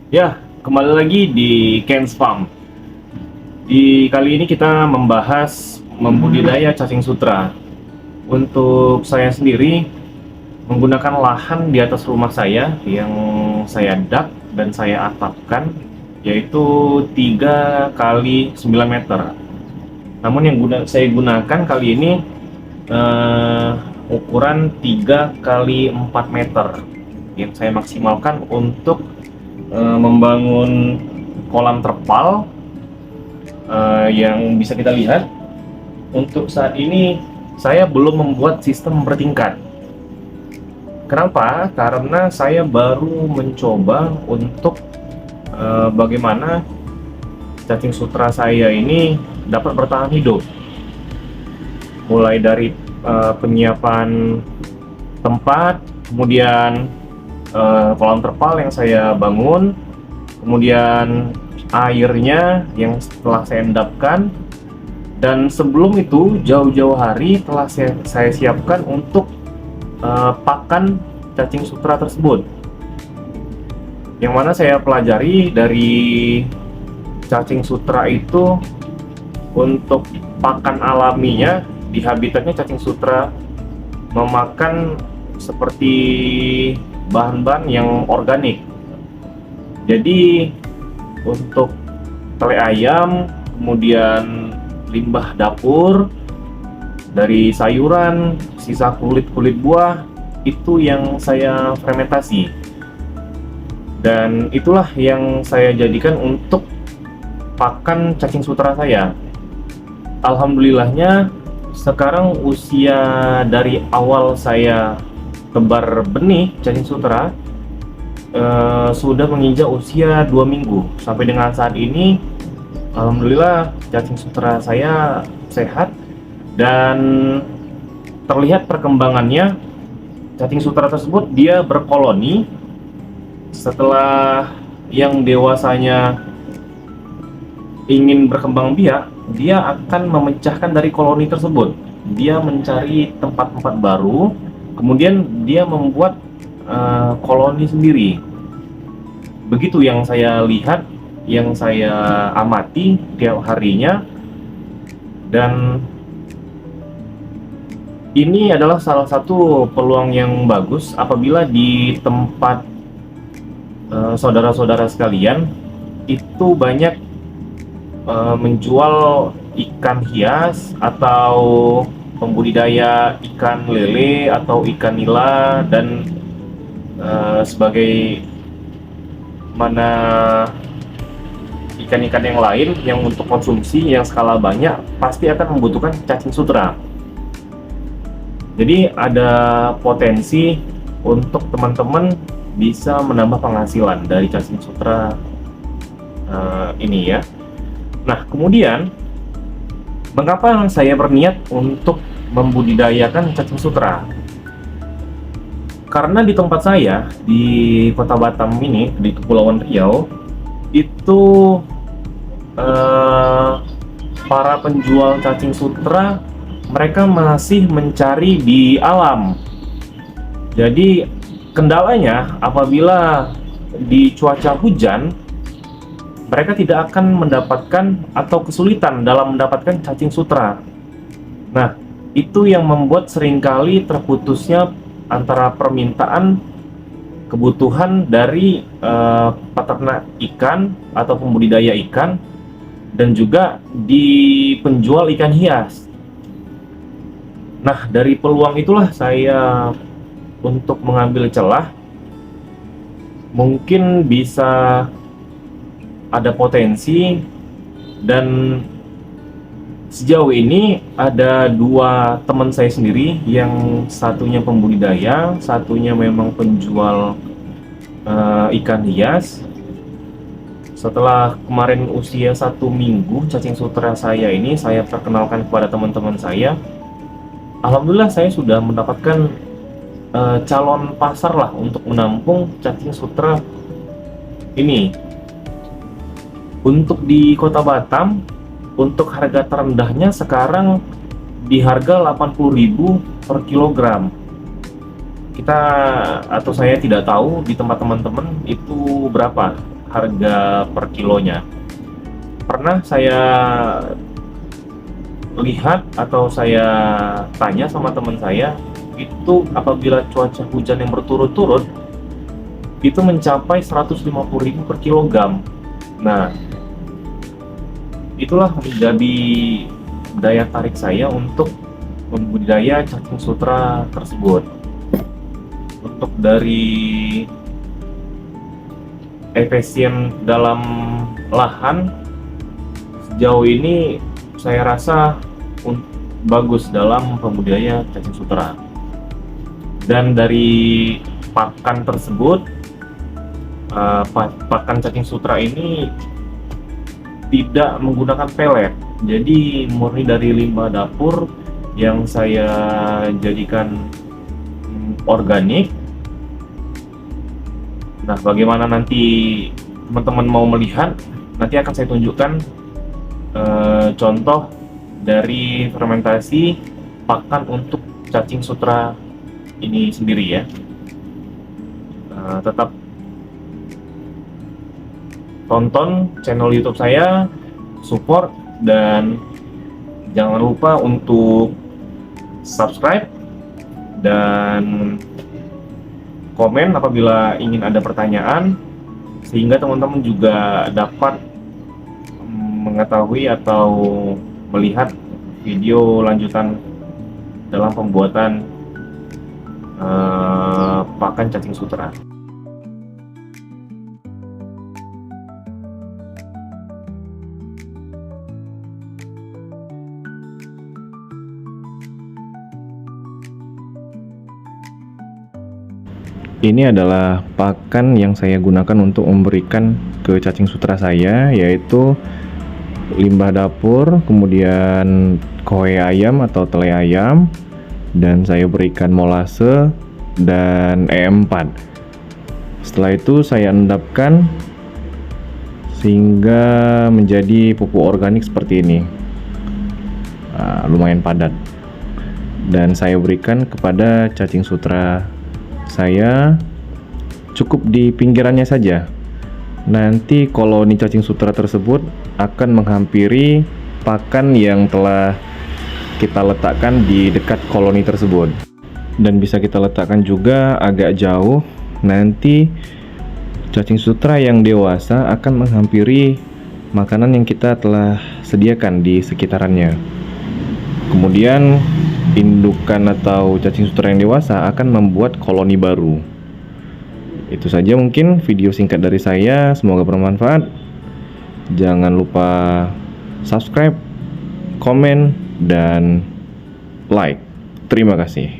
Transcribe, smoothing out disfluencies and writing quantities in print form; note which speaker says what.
Speaker 1: Ya, kembali lagi di Ken's Farm. Di kali ini kita membahas membudidaya cacing sutra. Untuk saya sendiri menggunakan lahan di atas rumah saya yang saya dak dan saya atapkan, yaitu 3 kali 9 meter. Namun yang saya gunakan kali ini eh, ukuran 3 kali 4 meter yang saya maksimalkan untuk membangun kolam terpal yang bisa kita lihat. Untuk saat ini saya belum membuat sistem bertingkat. Kenapa? Karena saya baru mencoba untuk bagaimana cacing sutra saya ini dapat bertahan hidup. Mulai dari penyiapan tempat, kemudian kolam terpal yang saya bangun, kemudian airnya yang setelah saya endapkan, dan sebelum itu jauh-jauh hari telah saya siapkan untuk pakan cacing sutra tersebut, yang mana saya pelajari dari cacing sutra itu untuk pakan alaminya di habitatnya. Cacing sutra memakan seperti bahan-bahan yang organik. Jadi untuk tele ayam, kemudian limbah dapur dari sayuran, sisa kulit-kulit buah, itu yang saya fermentasi. Dan itulah yang saya jadikan untuk pakan cacing sutra saya. Alhamdulillahnya sekarang usia dari awal saya tebar benih cacing sutra sudah menginjak usia 2 minggu. Sampai dengan saat ini alhamdulillah cacing sutra saya sehat dan terlihat perkembangannya. Cacing sutra tersebut dia berkoloni. Setelah yang dewasanya ingin berkembang biak, dia akan memecahkan dari koloni tersebut. Dia mencari tempat-tempat baru, kemudian dia membuat koloni sendiri. Begitu yang saya lihat, yang saya amati tiap harinya. Dan ini adalah salah satu peluang yang bagus apabila di tempat saudara-saudara sekalian itu banyak menjual ikan hias atau pembudidaya ikan lele atau ikan nila dan sebagai mana ikan-ikan yang lain yang untuk konsumsi yang skala banyak pasti akan membutuhkan cacing sutra. Jadi ada potensi untuk teman-teman bisa menambah penghasilan dari cacing sutra ini ya. Nah, kemudian mengapa saya berniat untuk membudidayakan cacing sutra? Karena di tempat saya di Kota Batam ini, di Kepulauan Riau, itu para penjual cacing sutra mereka masih mencari di alam. Jadi kendalanya apabila di cuaca hujan, mereka tidak akan mendapatkan atau kesulitan dalam mendapatkan cacing sutra. Nah, itu yang membuat seringkali terputusnya antara permintaan kebutuhan dari peternak ikan atau pembudidaya ikan dan juga di penjual ikan hias. Nah, dari peluang itulah saya untuk mengambil celah, mungkin bisa ada potensi. Dan sejauh ini ada 2 teman saya sendiri, yang satunya pembudidaya, satunya memang penjual ikan hias. Setelah kemarin usia 1 minggu cacing sutra saya ini saya perkenalkan kepada teman-teman saya, alhamdulillah saya sudah mendapatkan calon pasar lah untuk menampung cacing sutra ini. Untuk di Kota Batam, untuk harga terendahnya sekarang di harga 80.000 per kilogram. Kita atau saya tidak tahu di tempat teman-teman itu berapa. harga per kilonya. Pernah saya lihat atau saya tanya sama teman saya, itu apabila cuaca hujan yang berturut-turut itu mencapai 150.000 per kilogram. Nah, itulah menjadi daya tarik saya untuk membudidaya cacing sutra tersebut. Untuk dari efisien dalam lahan, sejauh ini saya rasa bagus dalam pembudidaya cacing sutra. Dan dari pakan tersebut, pakan cacing sutra ini tidak menggunakan pelet, jadi murni dari limbah dapur yang saya jadikan organik. Nah, bagaimana nanti teman-teman mau melihat, nanti akan saya tunjukkan contoh dari fermentasi pakan untuk cacing sutra ini sendiri ya. Tetap tonton channel YouTube saya, support, dan jangan lupa untuk subscribe dan komen apabila ingin ada pertanyaan, sehingga teman-teman juga dapat mengetahui atau melihat video lanjutan dalam pembuatan pakan cacing sutra. Ini adalah pakan yang saya gunakan untuk memberikan ke cacing sutra saya, yaitu limbah dapur, kemudian koe ayam atau tele ayam, dan saya berikan molase dan E4. Setelah itu saya endapkan sehingga menjadi pupuk organik seperti ini. Lumayan padat, dan saya berikan kepada cacing sutra saya cukup di pinggirannya saja. Nanti koloni cacing sutra tersebut akan menghampiri pakan yang telah kita letakkan di dekat koloni tersebut, dan bisa kita letakkan juga agak jauh. Nanti cacing sutra yang dewasa akan menghampiri makanan yang kita telah sediakan di sekitarannya. Kemudian indukan atau cacing sutra yang dewasa akan membuat koloni baru. Itu saja mungkin video singkat dari saya, semoga bermanfaat. Jangan lupa subscribe, komen, dan like. Terima kasih.